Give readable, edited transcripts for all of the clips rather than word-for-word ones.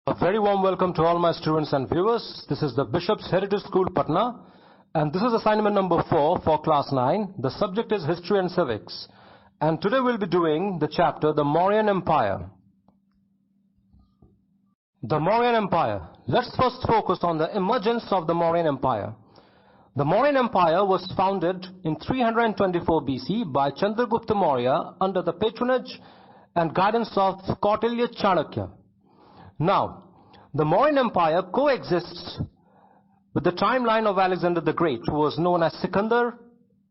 A very warm welcome to all my students and viewers. This is the Bishop's Heritage School, Patna, and this is assignment number 4 for class 9. The subject is History and Civics, and today we'll be doing the chapter, The Mauryan Empire. The Mauryan Empire. Let's first focus on the emergence of the Mauryan Empire. The Mauryan Empire was founded in 324 BC by Chandragupta Maurya under the patronage and guidance of Kautilya Chanakya. Now, the Mauryan Empire coexists with the timeline of Alexander the Great, who was known as Sikandar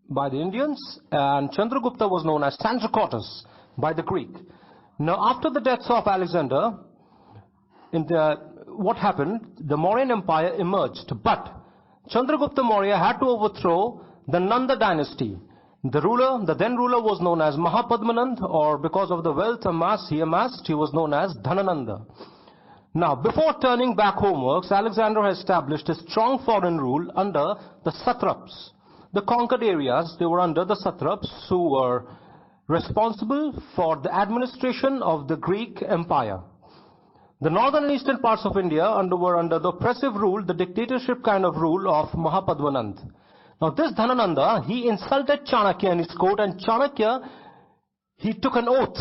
by the Indians, and Chandragupta was known as Sandracotus by the Greek. Now, after the deaths of Alexander, what happened? The Mauryan Empire emerged, but Chandragupta Maurya had to overthrow the Nanda dynasty. The then ruler was known as Mahapadmanand, or because of the wealth he amassed, he was known as Dhanananda. Now, before turning back homewards, Alexander established a strong foreign rule under the satraps. The conquered areas, they were under the satraps who were responsible for the administration of the Greek Empire. The northern and eastern parts of India were under the oppressive rule, the dictatorship kind of rule of Mahapadmanand. Now, this Dhanananda, he insulted Chanakya in his court, and Chanakya, he took an oath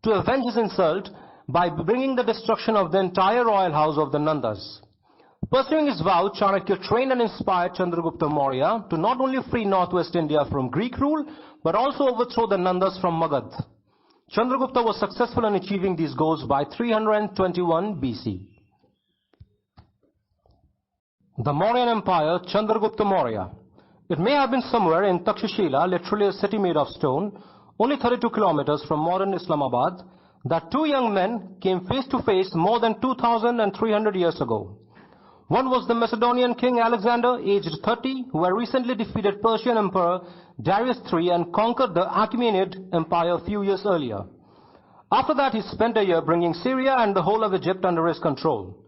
to avenge his insult by bringing the destruction of the entire royal house of the Nandas. Pursuing his vow, Chanakya trained and inspired Chandragupta Maurya to not only free northwest India from Greek rule, but also overthrow the Nandas from Magad. Chandragupta was successful in achieving these goals by 321 BC. The Mauryan Empire, Chandragupta Maurya. It may have been somewhere in Takshashila, literally a city made of stone, only 32 kilometers from modern Islamabad, that two young men came face to face more than 2,300 years ago. One was the Macedonian king Alexander, aged 30, who had recently defeated Persian Emperor Darius III and conquered the Achaemenid Empire a few years earlier. After that, he spent a year bringing Syria and the whole of Egypt under his control.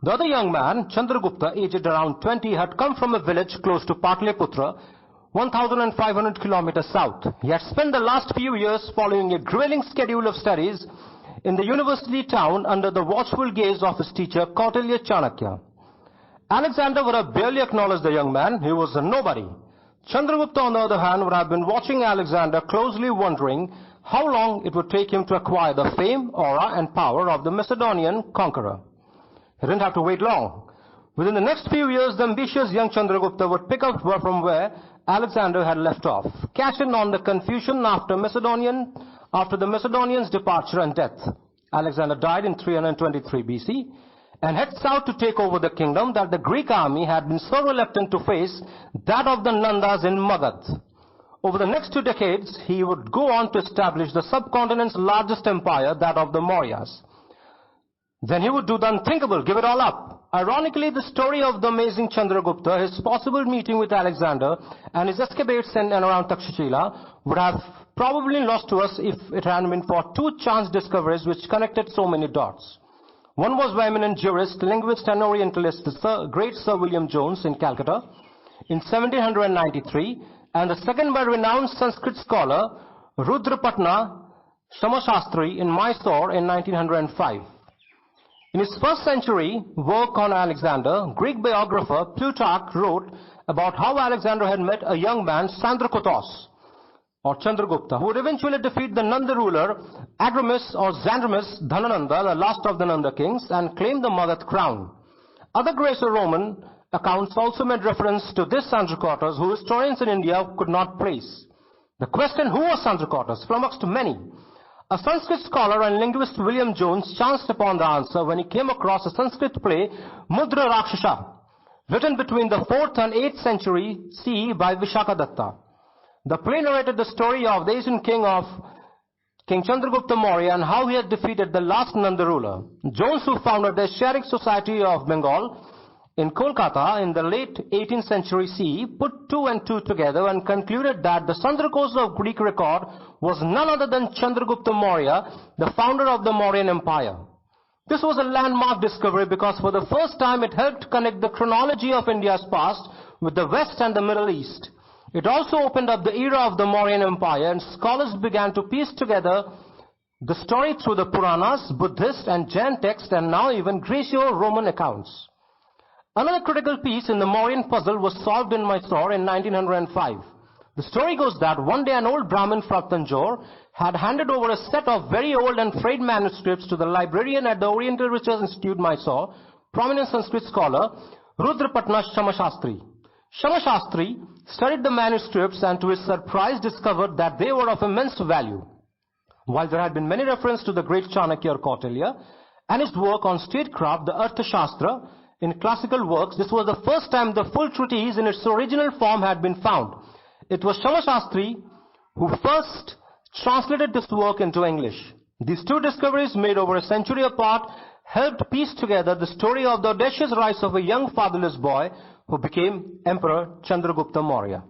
The other young man, Chandragupta, aged around 20, had come from a village close to Patliputra, 1,500 kilometers south. He had spent the last few years following a grueling schedule of studies in the university town under the watchful gaze of his teacher, Kautilya Chanakya. Alexander would have barely acknowledged the young man. He was a nobody. Chandragupta, on the other hand, would have been watching Alexander closely, wondering how long it would take him to acquire the fame, aura, and power of the Macedonian conqueror. He didn't have to wait long. Within the next few years, the ambitious young Chandragupta would pick up from where Alexander had left off, cash in on the confusion after the Macedonians' departure and death. Alexander died in 323 BC and head south to take over the kingdom that the Greek army had been so reluctant to face, that of the Nandas in Magad. Over the next 2 decades, he would go on to establish the subcontinent's largest empire, that of the Mauryas. Then he would do the unthinkable, give it all up. Ironically, the story of the amazing Chandragupta, his possible meeting with Alexander, and his escapades in and around Takshashila would have probably lost to us if it hadn't been for 2 chance discoveries which connected so many dots. One was by eminent jurist, linguist, and Orientalist, the great Sir William Jones in Calcutta in 1793, and the second by renowned Sanskrit scholar Rudrapatna Shamashastri in Mysore in 1905. In his first century work on Alexander, Greek biographer Plutarch wrote about how Alexander had met a young man, Sandracotus, or Chandragupta, who would eventually defeat the Nanda ruler, Adramis or Xandramus Dhanananda, the last of the Nanda kings, and claim the Magad crown. Other Greco-Roman accounts also made reference to this Sandracotus, who historians in India could not place. The question, who was Sandracotus, flummoxed many. A Sanskrit scholar and linguist, William Jones, chanced upon the answer when he came across a Sanskrit play, Mudra Rakshasa, written between the 4th and 8th century CE by Vishakadatta. The play narrated the story of the Asian king Chandragupta Maurya and how he had defeated the last Nanda ruler. Jones, who founded the Asiatic Society of Bengal in Kolkata in the late 18th century CE, put 2 and 2 together and concluded that the Sandracotus of Greek record was none other than Chandragupta Maurya, the founder of the Mauryan Empire. This was a landmark discovery because for the first time it helped connect the chronology of India's past with the West and the Middle East. It also opened up the era of the Mauryan Empire, and scholars began to piece together the story through the Puranas, Buddhist and Jain texts, and now even Greco-Roman accounts. Another critical piece in the Mauryan puzzle was solved in Mysore in 1905. The story goes that one day an old Brahmin from Tanjore had handed over a set of very old and frayed manuscripts to the librarian at the Oriental Research Institute, Mysore, prominent Sanskrit scholar Rudrapatna Shamashastri. Shamashastri studied the manuscripts and to his surprise discovered that they were of immense value. While there had been many references to the great Chanakya or Kautilya and his work on statecraft, the Arthashastra, in classical works, this was the first time the full treatise in its original form had been found. It was Shamashastri who first translated this work into English. These two discoveries, made over a century apart, helped piece together the story of the audacious rise of a young fatherless boy who became Emperor Chandragupta Maurya.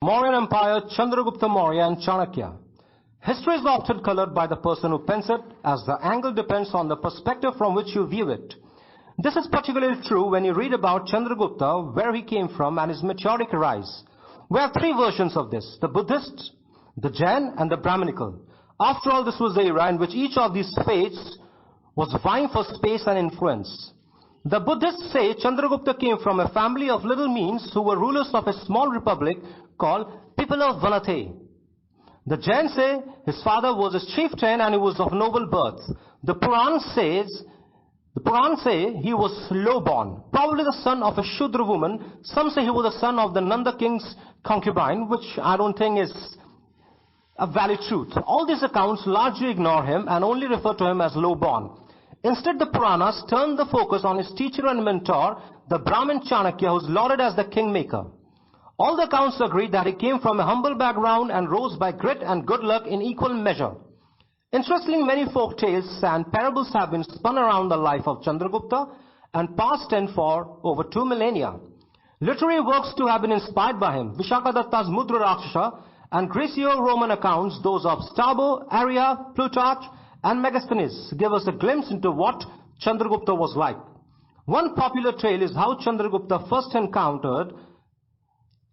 Mauryan Empire, Chandragupta Maurya and Chanakya. History is often colored by the person who pens it, as the angle depends on the perspective from which you view it. This is particularly true when you read about Chandragupta, where he came from and his meteoric rise. We have three versions of this: the Buddhist, the Jain and the Brahminical. After all, this was the era in which each of these faiths was vying for space and influence. The Buddhists say Chandragupta came from a family of little means who were rulers of a small republic called people of Vanate. The Jain say his father was a chieftain and he was of noble birth. The Purans say he was low-born, probably the son of a Shudra woman. Some say he was the son of the Nanda king's concubine, which I don't think is a valid truth. All these accounts largely ignore him and only refer to him as low-born. Instead, the Puranas turn the focus on his teacher and mentor, the Brahmin Chanakya, who is lauded as the kingmaker. All the accounts agree that he came from a humble background and rose by grit and good luck in equal measure. Interestingly, many folk tales and parables have been spun around the life of Chandragupta and passed in for over 2 millennia. Literary works too have been inspired by him. Vishakadatta's Mudra Rakshasa and Greco-Roman accounts, those of Strabo, Arya, Plutarch and Megasthenes, give us a glimpse into what Chandragupta was like. One popular tale is how Chandragupta first encountered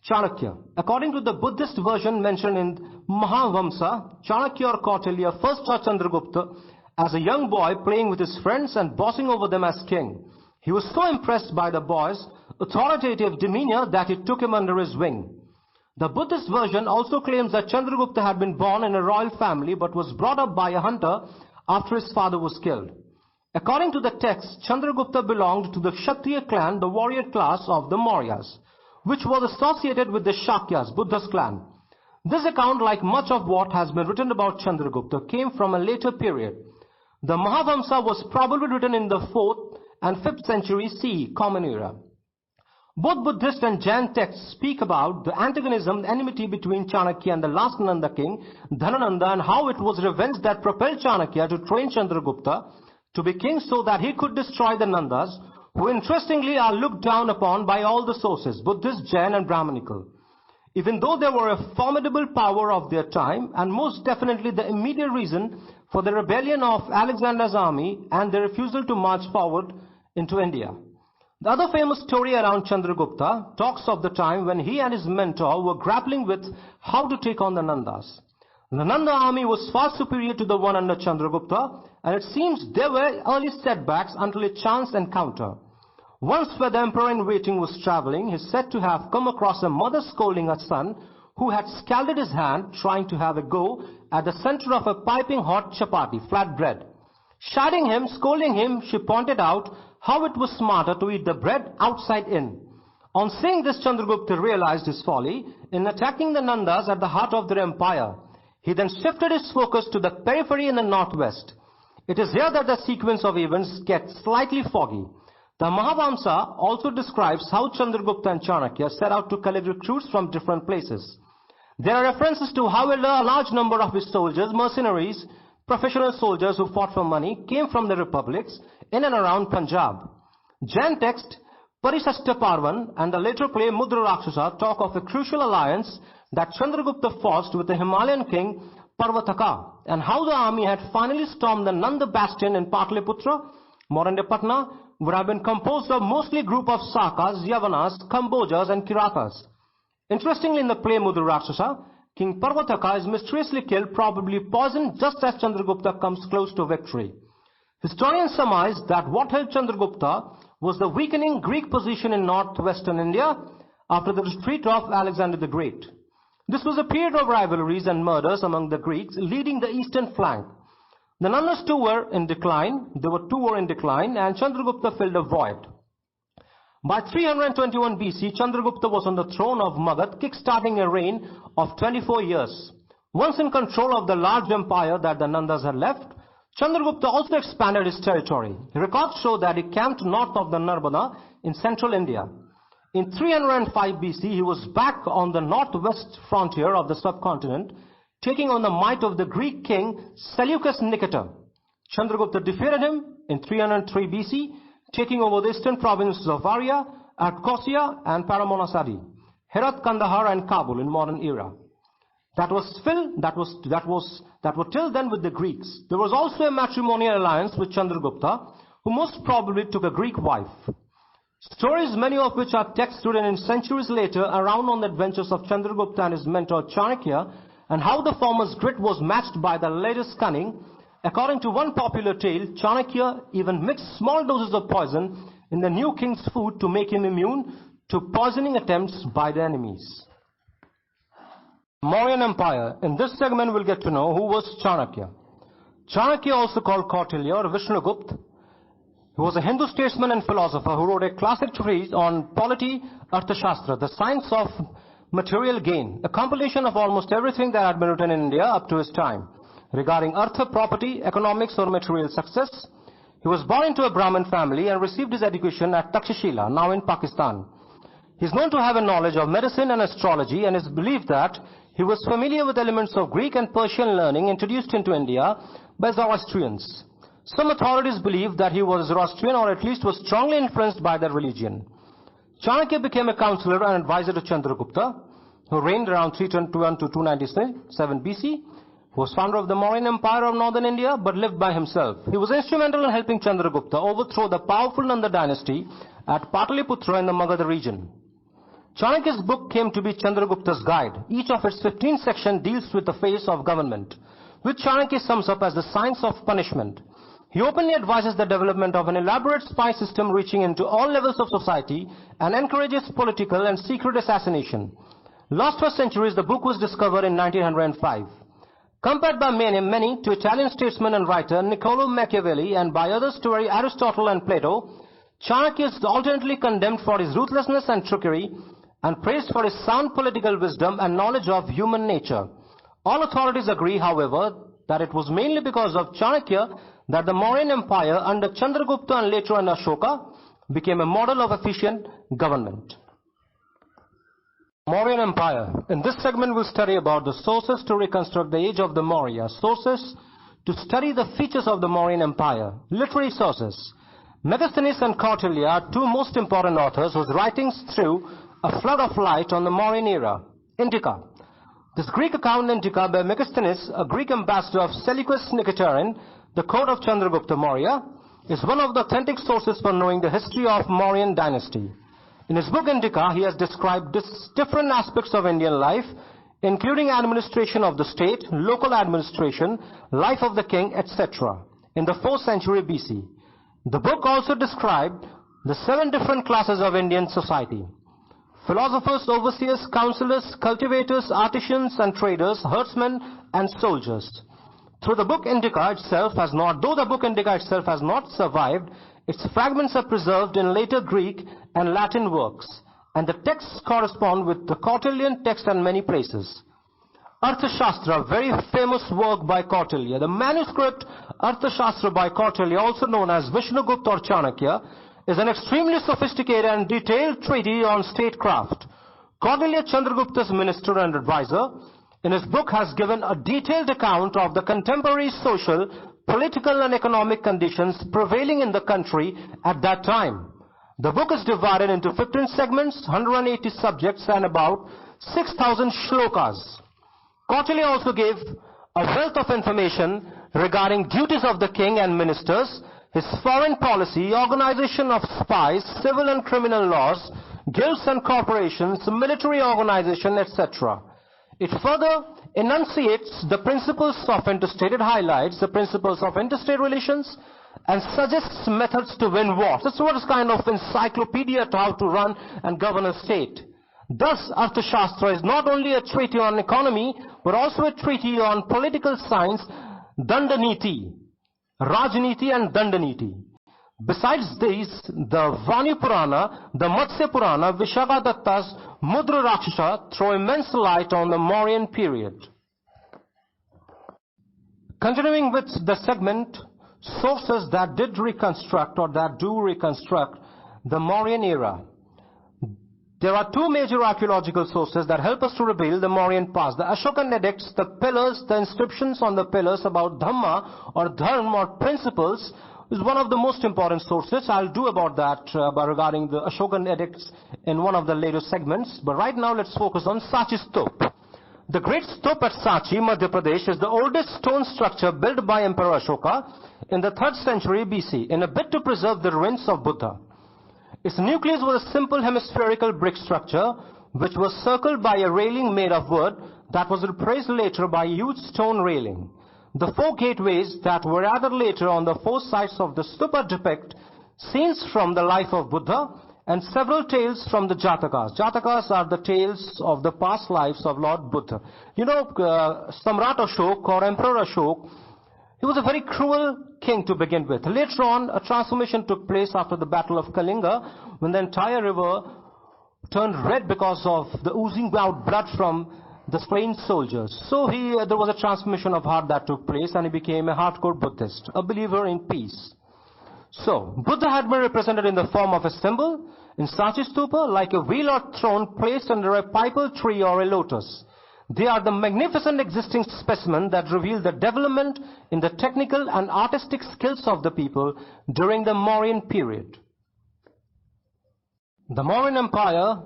Chanakya. According to the Buddhist version mentioned in Mahavamsa, Chanakya or Kautilya first saw Chandragupta as a young boy playing with his friends and bossing over them as king. He was so impressed by the boy's authoritative demeanor that he took him under his wing. The Buddhist version also claims that Chandragupta had been born in a royal family but was brought up by a hunter after his father was killed. According to the text, Chandragupta belonged to the Kshatriya clan, the warrior class of the Mauryas, which was associated with the Shakyas, Buddha's clan. This account, like much of what has been written about Chandragupta, came from a later period. The Mahavamsa was probably written in the 4th and 5th century CE, Common Era. Both Buddhist and Jain texts speak about the antagonism, enmity between Chanakya and the last Nanda king, Dhanananda, and how it was revenge that propelled Chanakya to train Chandragupta to be king so that he could destroy the Nandas, who interestingly are looked down upon by all the sources, Buddhist, Jain and Brahminical. Even though they were a formidable power of their time and most definitely the immediate reason for the rebellion of Alexander's army and their refusal to march forward into India. The other famous story around Chandragupta talks of the time when he and his mentor were grappling with how to take on the Nandas. The Nanda army was far superior to the one under Chandragupta, and it seems there were early setbacks until a chance encounter. Once where the emperor-in-waiting was traveling, he is said to have come across a mother scolding her son, who had scalded his hand trying to have a go at the center of a piping hot chapati, flat bread. Chiding him, scolding him, she pointed out how it was smarter to eat the bread outside in. On seeing this, Chandragupta realized his folly in attacking the Nandas at the heart of their empire. He then shifted his focus to the periphery in the northwest. It is here that the sequence of events gets slightly foggy. The Mahavamsa also describes how Chandragupta and Chanakya set out to collect recruits from different places. There are references to how a large number of his soldiers, mercenaries, professional soldiers who fought for money, came from the republics in and around Punjab. Jain text Parishashta Parvan and the later play Mudra Rakshasa talk of a crucial alliance that Chandragupta forged with the Himalayan king Parvataka, and how the army had finally stormed the Nanda bastion in Patliputra. Morandeepatna would have been composed of mostly a group of Sakas, Yavanas, Kambojas and Kiratas. Interestingly, in the play Mudra Rakshasa, King Parvataka is mysteriously killed, probably poisoned, just as Chandragupta comes close to victory. Historians surmise that what held Chandragupta was the weakening Greek position in northwestern India after the retreat of Alexander the Great. This was a period of rivalries and murders among the Greeks, leading the eastern flank. The Nandas too were in decline. And Chandragupta filled a void. By 321 BC, Chandragupta was on the throne of Magad, kick-starting a reign of 24 years. Once in control of the large empire that the Nandas had left, Chandragupta also expanded his territory. Records show that he camped north of the Narbada in central India. In 305 BC, he was back on the northwest frontier of the subcontinent, taking on the might of the Greek king Seleucus Nicator. Chandragupta defeated him in 303 BC, taking over the eastern provinces of Arya, Arcosia, and Paramonasadi, Herat, Kandahar, and Kabul in modern era. That were till then with the Greeks. There was also a matrimonial alliance with Chandragupta, who most probably took a Greek wife. Stories, many of which are texts written in centuries later, around on the adventures of Chandragupta and his mentor Chanakya, and how the former's grit was matched by the latter's cunning. According to one popular tale, Chanakya even mixed small doses of poison in the new king's food to make him immune to poisoning attempts by the enemies. Mauryan Empire. In this segment, we'll get to know who was Chanakya. Chanakya, also called Kautilya or Vishnugupta, he was a Hindu statesman and philosopher who wrote a classic treatise on polity, Arthashastra, the science of material gain, a compilation of almost everything that had been written in India up to his time regarding artha, property, economics, or material success. He was born into a Brahmin family and received his education at Takshashila, now in Pakistan. He is known to have a knowledge of medicine and astrology, and is believed that he was familiar with elements of Greek and Persian learning introduced into India by Zoroastrians. Some authorities believe that he was Zoroastrian, or at least was strongly influenced by that religion. Chanakya became a counselor and advisor to Chandragupta, who reigned around 321 to 297 BC, who was founder of the Mauryan Empire of northern India, but lived by himself. He was instrumental in helping Chandragupta overthrow the powerful Nanda dynasty at Pataliputra in the Magadha region. Chanakya's book came to be Chandragupta's guide. Each of its 15 sections deals with the phase of government, which Chanakya sums up as the science of punishment. He openly advises the development of an elaborate spy system reaching into all levels of society and encourages political and secret assassination. Lost for centuries, the book was discovered in 1905. Compared by many to Italian statesman and writer Niccolo Machiavelli, and by others to Aristotle and Plato, Chanakya is alternately condemned for his ruthlessness and trickery, and praised for his sound political wisdom and knowledge of human nature. All authorities agree, however, that it was mainly because of Chanakya that the Mauryan Empire under Chandragupta and later under Ashoka became a model of efficient government. Mauryan Empire. In this segment, we'll study about the sources to reconstruct the age of the Maurya. Sources to study the features of the Mauryan Empire. Literary sources. Megasthenes and Kautilya are two most important authors whose writings threw a flood of light on the Mauryan era. Indica. This Greek account Indica by Megasthenes, a Greek ambassador of Seleucus Nicator, the court of Chandragupta Maurya, is one of the authentic sources for knowing the history of Mauryan Dynasty. In his book Indica, he has described different aspects of Indian life, including administration of the state, local administration, life of the king, etc., in the 4th century BC. The book also described the 7 different classes of Indian society: philosophers, overseers, counselors, cultivators, artisans and traders, herdsmen and soldiers. Though the book Indica itself has not survived, its fragments are preserved in later Greek and Latin works, and the texts correspond with the Kautilyan text in many places. Arthashastra, a very famous work by Kautilya. The manuscript Arthashastra by Kautilya, also known as Vishnugupta or Chanakya, is an extremely sophisticated and detailed treatise on statecraft. Kautilya, Chandragupta's minister and advisor, in his book has given a detailed account of the contemporary social, political and economic conditions prevailing in the country at that time. The book is divided into 15 segments, 180 subjects and about 6,000 shlokas. Kautilya also gave a wealth of information regarding duties of the king and ministers, his foreign policy, organization of spies, civil and criminal laws, guilds and corporations, military organization, etc. It further enunciates the principles of interstate. It highlights the principles of interstate relations and suggests methods to win wars. This was kind of encyclopedia to how to run and govern a state. Thus, Arthashastra is not only a treaty on economy, but also a treaty on political science, Dandaniti, Rajniti and Dandaniti. Besides these, the Vani Purana, the Matsya Purana, Vishakadatta's Mudra Rakshasa throw immense light on the Mauryan period. Continuing with the segment, sources that did reconstruct or that do reconstruct the Mauryan era. There are two major archaeological sources that help us to reveal the Mauryan past. The Ashokan edicts, the pillars, the inscriptions on the pillars about Dhamma or Dharma or principles is one of the most important sources. I'll do about that regarding the Ashokan edicts in one of the later segments. But right now let's focus on Sachi Stup. The great stup at Sachi, Madhya Pradesh, is the oldest stone structure built by Emperor Ashoka in the 3rd century BC in a bid to preserve the ruins of Buddha. Its nucleus was a simple hemispherical brick structure which was circled by a railing made of wood that was replaced later by a huge stone railing. The 4 gateways that were added later on the 4 sides of the stupa depict scenes from the life of Buddha and several tales from the Jatakas. Jatakas are the tales of the past lives of Lord Buddha. You know, Samrat Ashok or Emperor Ashok, he was a very cruel king to begin with. Later on, a transformation took place after the Battle of Kalinga, when the entire river turned red because of the oozing out blood from the slain soldiers. So there was a transformation of heart that took place, and he became a hardcore Buddhist, a believer in peace. So, Buddha had been represented in the form of a symbol in Sachi Stupa, like a wheel or throne placed under a pipal tree or a lotus. They are the magnificent existing specimen that reveal the development in the technical and artistic skills of the people during the Mauryan period. The Mauryan Empire,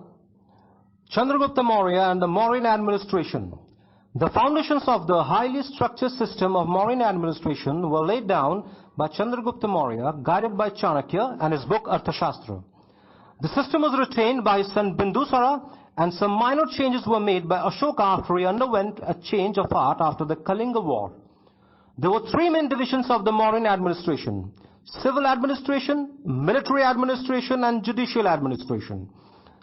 Chandragupta Maurya and the Mauryan Administration. The foundations of the highly structured system of Mauryan administration were laid down by Chandragupta Maurya, guided by Chanakya and his book Arthashastra. The system was retained by son Bindusara, and some minor changes were made by Ashoka after he underwent a change of heart after the Kalinga War. There were 3 main divisions of the Mauryan administration: civil administration, military administration, and judicial administration.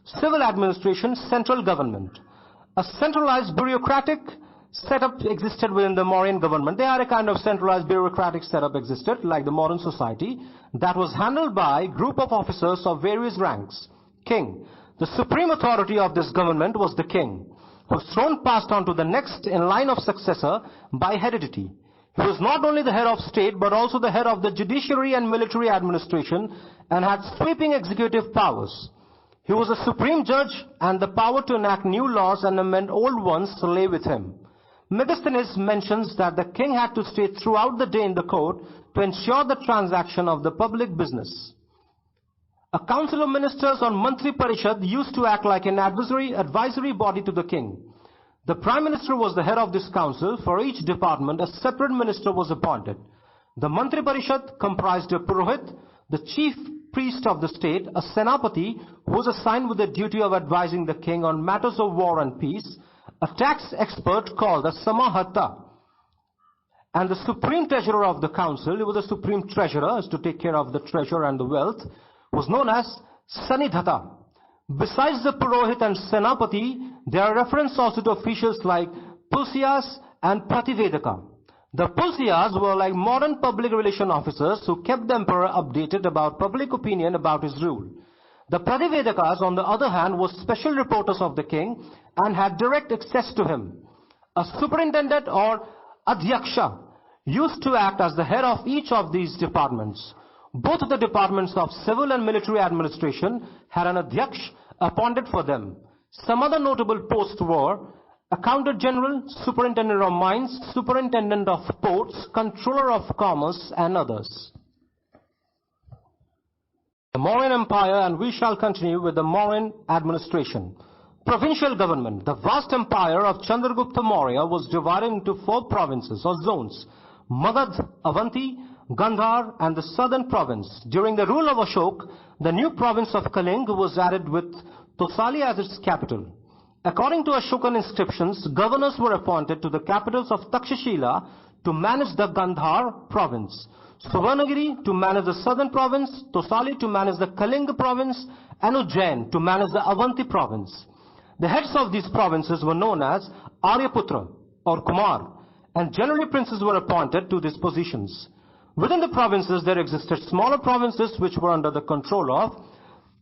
Civil administration, central government. A centralized bureaucratic setup existed within the Mauryan government. They had a kind of centralized bureaucratic setup existed, like the modern society, that was handled by a group of officers of various ranks. King. The supreme authority of this government was the king, whose throne passed on to the next in line of successor by heredity. He was not only the head of state, but also the head of the judiciary and military administration, and had sweeping executive powers. He was a supreme judge, and the power to enact new laws and amend old ones lay with him. Megasthenes mentions that the king had to stay throughout the day in the court to ensure the transaction of the public business. A council of ministers on Mantri Parishad used to act like an advisory body to the king. The prime minister was the head of this council. For each department, a separate minister was appointed. The Mantri Parishad comprised a Purohit, the chief priest of the state, a Senapati who was assigned with the duty of advising the king on matters of war and peace, a tax expert called a Samahata, and the supreme treasurer of the council, he was the supreme treasurer, is to take care of the treasure and the wealth, was known as Sanidhata. Besides the Purohit and Senapati, there are references also to officials like Pulsiyas and Prativedaka. The Pulsiyas were like modern public relation officers who kept the emperor updated about public opinion about his rule. The Prativedakas, on the other hand, were special reporters of the king and had direct access to him. A superintendent or Adhyaksha used to act as the head of each of these departments. Both of the departments of civil and military administration had an Adhyaksh appointed for them. Some other notable posts were Accountant General, Superintendent of Mines, Superintendent of Ports, Controller of Commerce, and others. The Mauryan Empire, and we shall continue with the Mauryan Administration. Provincial Government. The vast empire of Chandragupta Maurya was divided into 4 provinces or zones: Magad, Avanti, Gandhar, and the southern province. During the rule of Ashok, the new province of Kalinga was added with Tosali as its capital. According to Ashokan inscriptions, governors were appointed to the capitals of Takshashila to manage the Gandhar province, Suvarnagiri to manage the southern province, Tosali to manage the Kalinga province, and Ujjain to manage the Avanti province. The heads of these provinces were known as Aryaputra or Kumar, and generally princes were appointed to these positions. Within the provinces there existed smaller provinces which were under the control of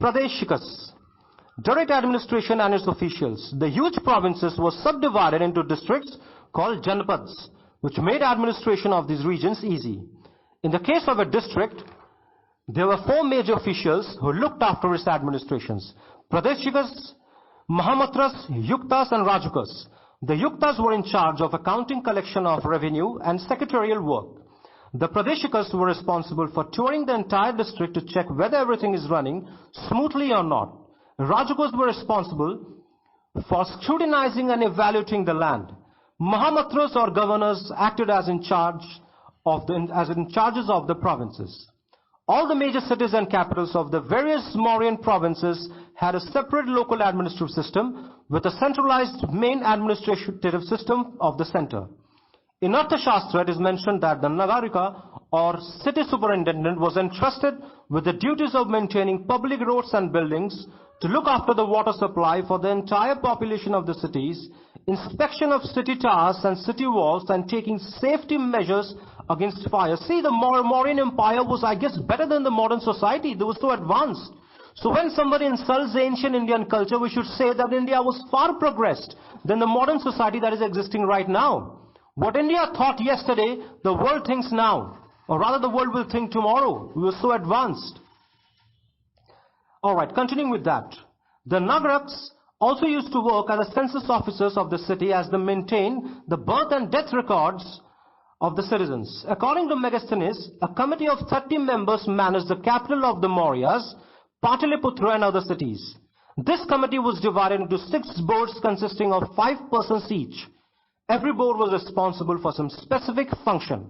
Pradeshikas. Direct administration and its officials. The huge provinces were subdivided into districts called Janapads, which made administration of these regions easy. In the case of a district, there were 4 major officials who looked after its administrations: Pradeshikas, Mahamatras, Yuktas and Rajukas. The Yuktas were in charge of accounting, collection of revenue and secretarial work. The Pradeshikas were responsible for touring the entire district to check whether everything is running smoothly or not. Rajukas were responsible for scrutinizing and evaluating the land. Mahamatras or governors acted as in charges of the provinces. All the major cities and capitals of the various Mauryan provinces had a separate local administrative system with a centralized main administrative system of the center. In Arthashastra, it is mentioned that the Nagarika or city superintendent was entrusted with the duties of maintaining public roads and buildings, to look after the water supply for the entire population of the cities, inspection of city towers and city walls, and taking safety measures against fire. See, the Mauryan Empire was, I guess, better than the modern society. They were so advanced. So when somebody insults the ancient Indian culture, we should say that India was far progressed than the modern society that is existing right now. What India thought yesterday, the world thinks now. Or rather, the world will think tomorrow. We were so advanced. Alright, continuing with that. The Nagaraks also used to work as the census officers of the city, as they maintain the birth and death records of the citizens. According to Megasthenes, a committee of 30 members managed the capital of the Mauryas, Pataliputra and other cities. This committee was divided into 6 boards consisting of 5 persons each. Every board was responsible for some specific function.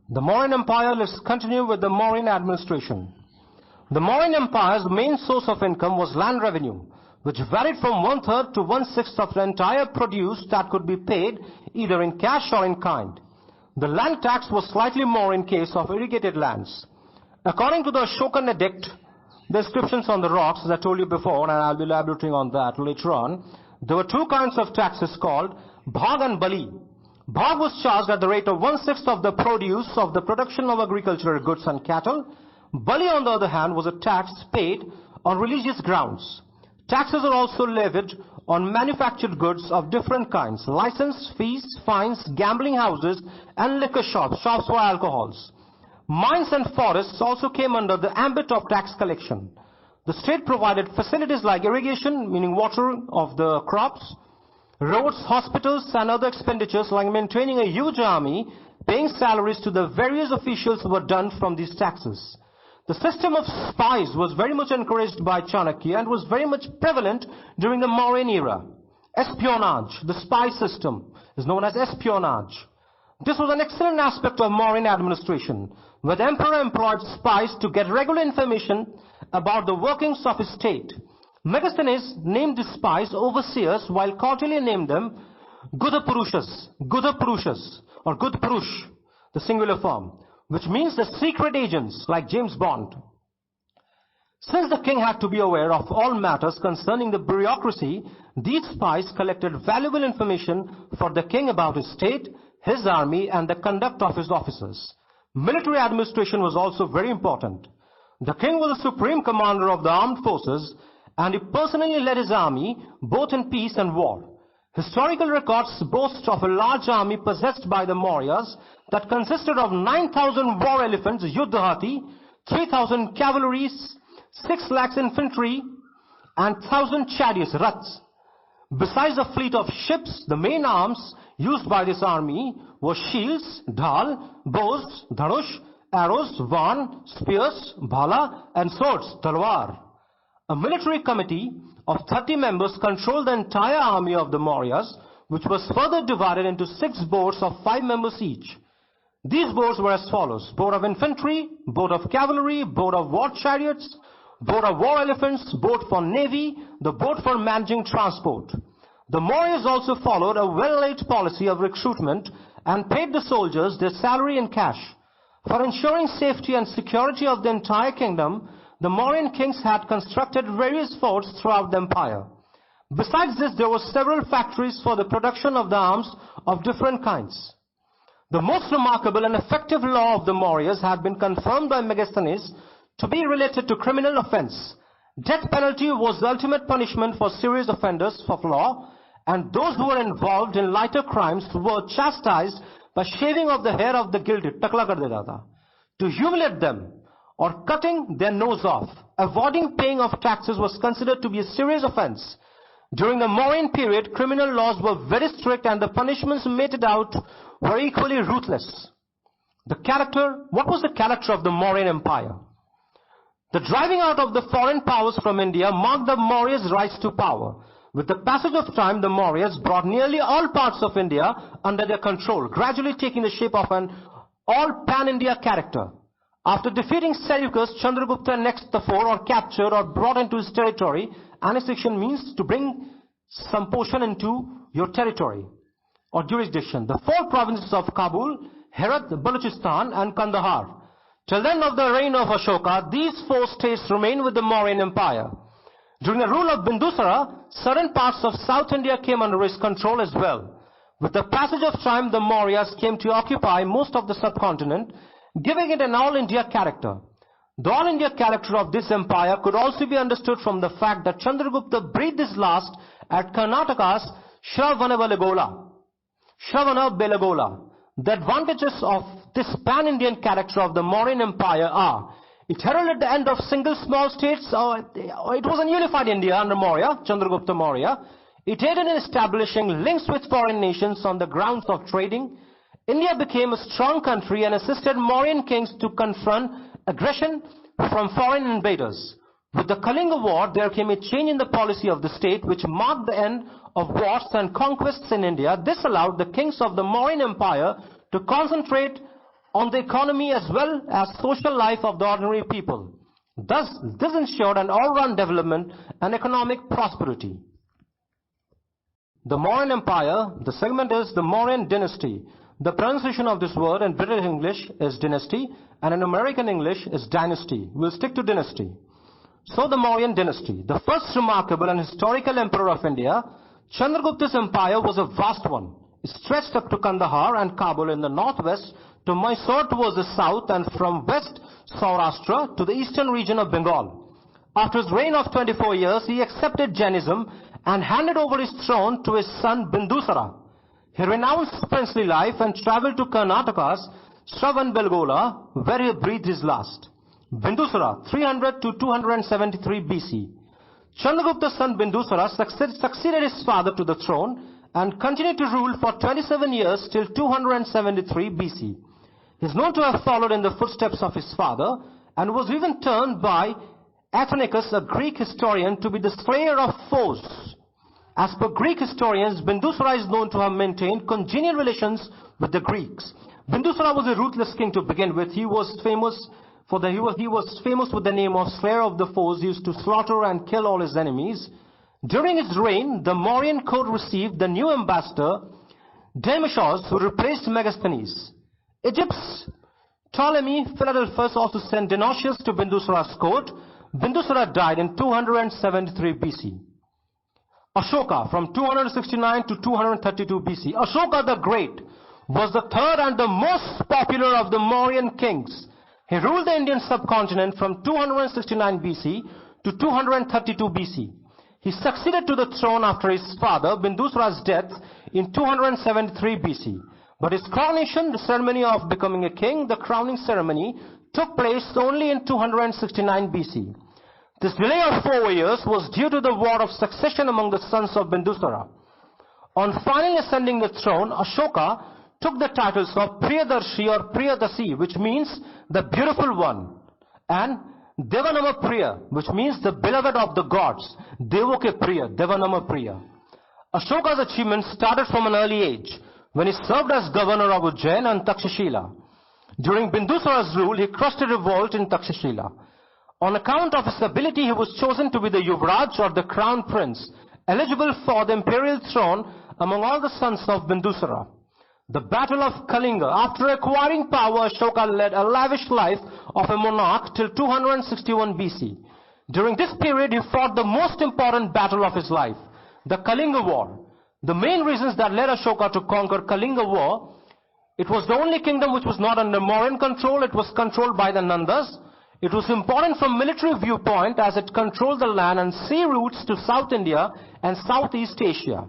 The Mauryan Empire. Let's continue with the Mauryan administration. The Mauryan Empire's main source of income was land revenue, which varied from 1/3 to 1/6 of the entire produce that could be paid either in cash or in kind. The land tax was slightly more in case of irrigated lands. According to the Ashokan edict, the inscriptions on the rocks, as I told you before, and I'll be elaborating on that later on, there were 2 kinds of taxes called Bhag and Bali. Bhag was charged at the rate of 1/6 of the produce of the production of agricultural goods and cattle. Bali, on the other hand, was a tax paid on religious grounds. Taxes are also levied on manufactured goods of different kinds: license, fees, fines, gambling houses, and liquor shops, shops for alcohols. Mines and forests also came under the ambit of tax collection. The state provided facilities like irrigation, meaning water of the crops, roads, hospitals, and other expenditures like maintaining a huge army. Paying salaries to the various officials were done from these taxes. The system of spies was very much encouraged by Chanakya and was very much prevalent during the Mauryan era. Espionage, the spy system, is known as espionage. This was an excellent aspect of Mauryan administration, where the emperor employed spies to get regular information about the workings of his state. Megasthenes named these spies overseers, while Kautilya named them Gudapurushas, or Gudpurush, the singular form, which means the secret agents, like James Bond. Since the king had to be aware of all matters concerning the bureaucracy, these spies collected valuable information for the king about his state, his army, and the conduct of his officers. Military administration was also very important. The king was the supreme commander of the armed forces, and he personally led his army both in peace and war. Historical records boast of a large army possessed by the Mauryas that consisted of 9,000 war elephants, Yuddhahathi, 3,000 cavalry, 6 lakhs infantry, and 1,000 chariots, Raths. Besides a fleet of ships, the main arms used by this army were shields, dhal, bows, dhanush, arrows, van, spears, bhala, and swords, talwar. A military committee of 30 members controlled the entire army of the Mauryas, which was further divided into 6 boards of 5 members each. These boards were as follows: board of infantry, board of cavalry, board of war chariots, boat of war elephants, boat for navy, the boat for managing transport. The Mauryas also followed a well-laid policy of recruitment and paid the soldiers their salary in cash. For ensuring safety and security of the entire kingdom, the Mauryan kings had constructed various forts throughout the empire. Besides this, there were several factories for the production of the arms of different kinds. The most remarkable and effective law of the Mauryas had been confirmed by Megasthenes to be related to criminal offense. Death penalty was the ultimate punishment for serious offenders of law, and those who were involved in lighter crimes were chastised by shaving off the hair of the guilty, takla kar deta tha, to humiliate them, or cutting their nose off. Avoiding paying of taxes was considered to be a serious offense. During the Mauryan period, criminal laws were very strict and the punishments meted out were equally ruthless. What was the character of the Mauryan Empire? The driving out of the foreign powers from India marked the Mauryas' rise to power. With the passage of time, the Mauryas brought nearly all parts of India under their control, gradually taking the shape of an all-pan-India character. After defeating Seleucus, Chandragupta annexed the fort or captured or brought into his territory. Annexation means to bring some portion into your territory or jurisdiction. The 4 provinces of Kabul, Herat, Balochistan and Kandahar. Till the end of the reign of Ashoka, these 4 states remained with the Mauryan Empire. During the rule of Bindusara, certain parts of South India came under his control as well. With the passage of time, the Mauryas came to occupy most of the subcontinent, giving it an all-India character. The all-India character of this empire could also be understood from the fact that Chandragupta breathed his last at Karnataka's Shravana Belagola. The advantages of this pan-Indian character of the Mauryan Empire are: it heralded the end of single small states. It was a unified India under Maurya, Chandragupta Maurya. It aided in establishing links with foreign nations on the grounds of trading. India became a strong country and assisted Mauryan kings to confront aggression from foreign invaders. With the Kalinga War, there came a change in the policy of the state which marked the end of wars and conquests in India. This allowed the kings of the Mauryan Empire to concentrate on the economy as well as social life of the ordinary people. Thus, this ensured an all-round development and economic prosperity. The Mauryan Empire, the segment is the Mauryan Dynasty. The pronunciation of this word in British English is dynasty and in American English is dynasty. We'll stick to dynasty. So the Mauryan Dynasty, the first remarkable and historical emperor of India, Chandragupta's empire was a vast one. It stretched up to Kandahar and Kabul in the northwest, to Mysore towards the south, and from west Saurashtra to the eastern region of Bengal. After his reign of 24 years, he accepted Jainism and handed over his throne to his son Bindusara. He renounced princely life and traveled to Karnataka's Shravanbelagola, where he breathed his last. Bindusara, 300 to 273 BC. Chandragupta's son Bindusara succeeded his father to the throne and continued to rule for 27 years till 273 BC. He is known to have followed in the footsteps of his father and was even termed by Athenaeus, a Greek historian, to be the slayer of foes. As per Greek historians, Bindusara is known to have maintained congenial relations with the Greeks. Bindusara was a ruthless king to begin with. He was famous with the name of slayer of the foes. He used to slaughter and kill all his enemies. During his reign, the Mauryan court received the new ambassador, Demosthenes, who replaced Megasthenes. Egypt's Ptolemy Philadelphus also sent Dionysius to Bindusara's court. Bindusara died in 273 BC. Ashoka, from 269 to 232 BC. Ashoka the Great was the third and the most popular of the Mauryan kings. He ruled the Indian subcontinent from 269 BC to 232 BC. He succeeded to the throne after his father Bindusara's death in 273 BC. But his coronation, the ceremony of becoming a king, the crowning ceremony, took place only in 269 BC. This delay of 4 years was due to the war of succession among the sons of Bindusara. On finally ascending the throne, Ashoka took the titles of Priyadarshi or Priyadasi, which means the beautiful one, and Devanama Priya, which means the beloved of the gods. Devoke Priya, Devanama Priya. Ashoka's achievements started from an early age, when he served as governor of Ujjain and Takshashila. During Bindusara's rule, he crushed a revolt in Takshashila. On account of his ability, he was chosen to be the Yuvraj or the crown prince, eligible for the imperial throne among all the sons of Bindusara. The Battle of Kalinga. After acquiring power, Ashoka led a lavish life of a monarch till 261 BC. During this period, he fought the most important battle of his life, the Kalinga War. The main reasons that led Ashoka to conquer Kalinga War: it was the only kingdom which was not under Mauryan control. It was controlled by the Nandas. It was important from military viewpoint as it controlled the land and sea routes to South India and Southeast Asia.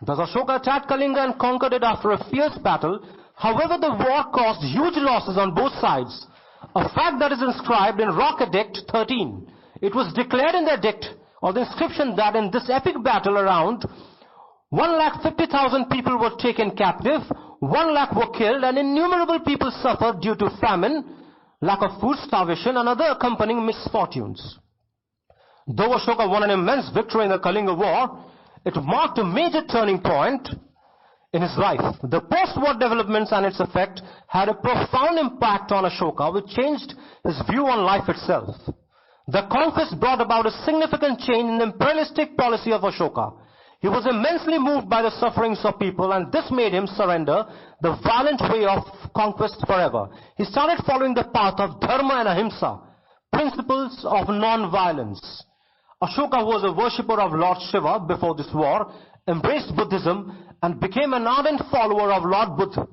Thus Ashoka attacked Kalinga and conquered it after a fierce battle. However, the war caused huge losses on both sides, a fact that is inscribed in Rock Edict 13. It was declared in the edict or the inscription that in this epic battle around 150,000 people were taken captive, 1 lakh were killed, and innumerable people suffered due to famine, lack of food, starvation, and other accompanying misfortunes. Though Ashoka won an immense victory in the Kalinga War, it marked a major turning point in his life. The post-war developments and its effect had a profound impact on Ashoka, which changed his view on life itself. The conquest brought about a significant change in the imperialistic policy of Ashoka. He was immensely moved by the sufferings of people, and this made him surrender the violent way of conquest forever. He started following the path of dharma and ahimsa, principles of non-violence. Ashoka was a worshipper of Lord Shiva before this war, embraced Buddhism, and became an ardent follower of Lord Buddha.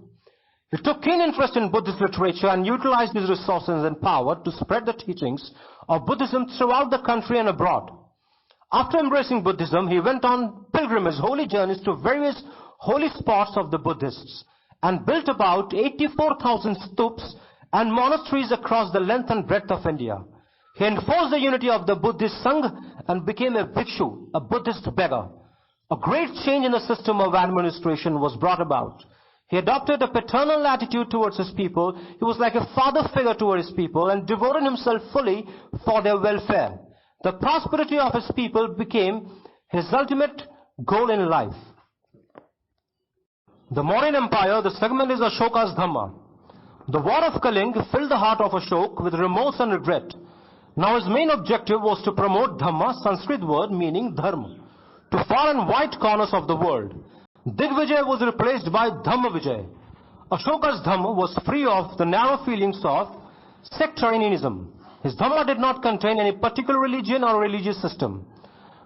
He took keen interest in Buddhist literature and utilized his resources and power to spread the teachings of Buddhism throughout the country and abroad. After embracing Buddhism, he went on pilgrimage, holy journeys to various holy spots of the Buddhists and built about 84,000 stupas and monasteries across the length and breadth of India. He enforced the unity of the Buddhist Sangha and became a bhikshu, a Buddhist beggar. A great change in the system of administration was brought about. He adopted a paternal attitude towards his people. He was like a father figure toward his people and devoted himself fully for their welfare. The prosperity of his people became his ultimate goal in life. The Mauryan Empire, the segment is Ashoka's Dhamma. The war of Kalinga filled the heart of Ashoka with remorse and regret. Now his main objective was to promote Dhamma, Sanskrit word meaning dharma, to far and wide corners of the world. Digvijay was replaced by Dhamma Vijay. Ashoka's Dhamma was free of the narrow feelings of sectarianism. His Dhamma did not contain any particular religion or religious system.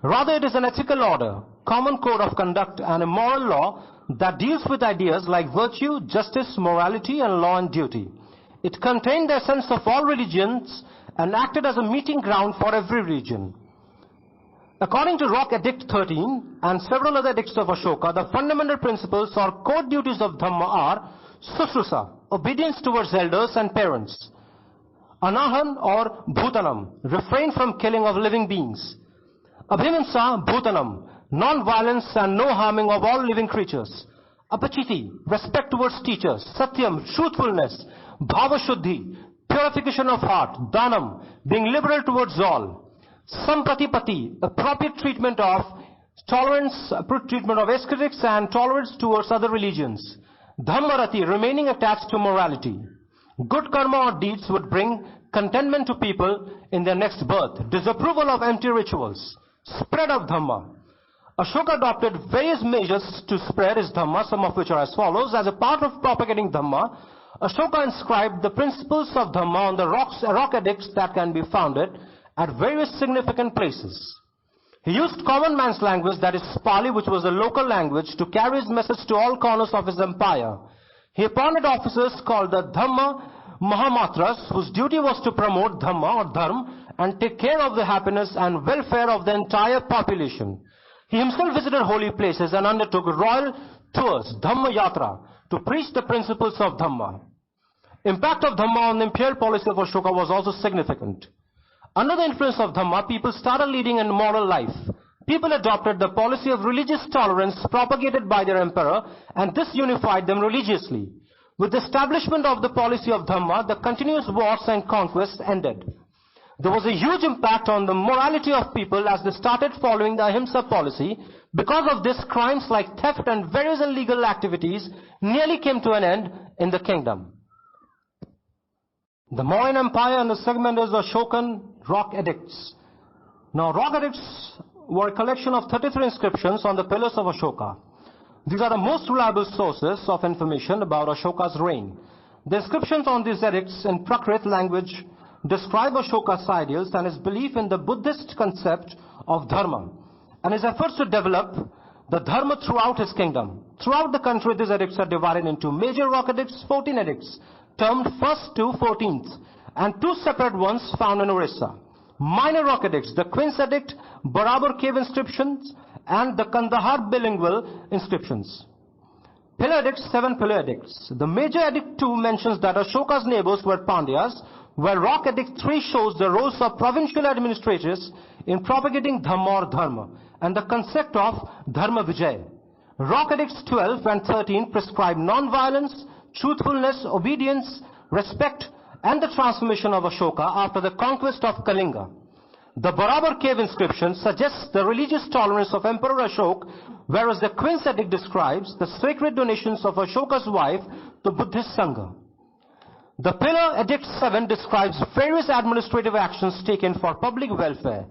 Rather, it is an ethical order, common code of conduct, and a moral law that deals with ideas like virtue, justice, morality, and law and duty. It contained the essence of all religions and acted as a meeting ground for every religion. According to Rock Edict 13 and several other edicts of Ashoka, the fundamental principles or core duties of Dhamma are Susrusa, obedience towards elders and parents; Anahan or Bhutanam, refrain from killing of living beings; Abhimsa Bhutanam, non-violence and no harming of all living creatures; Apachiti, respect towards teachers; Satyam, truthfulness; Bhavashuddhi, purification of heart; Dhanam, being liberal towards all; Sampratipati, appropriate treatment of tolerance, appropriate treatment of ascetics and tolerance towards other religions; Dhammarati, remaining attached to morality. Good karma or deeds would bring contentment to people in their next birth. Disapproval of empty rituals. Spread of Dhamma. Ashoka adopted various measures to spread his Dhamma, some of which are as follows. As a part of propagating Dhamma, Ashoka inscribed the principles of Dhamma on the rock edicts that can be founded at various significant places. He used common man's language, that is Pali, which was a local language, to carry his message to all corners of his empire. He appointed officers called the Dhamma Mahamatras, whose duty was to promote Dhamma or Dharma and take care of the happiness and welfare of the entire population. He himself visited holy places and undertook royal tours, Dhamma Yatra, to preach the principles of Dhamma. Impact of Dhamma on the imperial policy of Ashoka was also significant. Under the influence of Dhamma, people started leading a moral life. People adopted the policy of religious tolerance propagated by their emperor, and this unified them religiously. With the establishment of the policy of Dhamma, the continuous wars and conquests ended. There was a huge impact on the morality of people as they started following the ahimsa policy. Because of this, crimes like theft and various illegal activities nearly came to an end in the kingdom. The Mauryan Empire and the segment is Ashokan rock edicts. Now, rock edicts were a collection of 33 inscriptions on the pillars of Ashoka. These are the most reliable sources of information about Ashoka's reign. The inscriptions on these edicts in Prakrit language describe Ashoka's ideals and his belief in the Buddhist concept of dharma and his efforts to develop the dharma throughout his kingdom. Throughout the country, these edicts are divided into major rock edicts, 14 edicts, termed 1st to 14th, and 2 separate ones found in Orissa. Minor rock edicts, the Queen's Edict, Barabar cave inscriptions, and the Kandahar bilingual inscriptions. Pillar edicts, 7 pillar edicts. The major edict 2 mentions that Ashoka's neighbors were Pandyas, where rock edict 3 shows the roles of provincial administrators in propagating Dhamma or Dharma, and the concept of Dharma Vijay. Rock edicts 12 and 13 prescribe non-violence, truthfulness, obedience, respect, and the transformation of Ashoka after the conquest of Kalinga. The Barabar cave inscription suggests the religious tolerance of Emperor Ashok, whereas the Queen's Edict describes the sacred donations of Ashoka's wife to Buddhist Sangha. The Pillar Edict 7 describes various administrative actions taken for public welfare.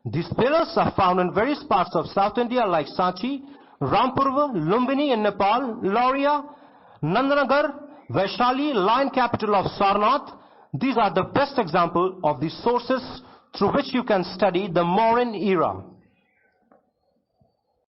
These pillars are found in various parts of South India like Sanchi, Rampurva, Lumbini in Nepal, Lauria, Nandanagar, Vaishali, lion capital of Sarnath. These are the best example of the sources through which you can study the Mauryan era.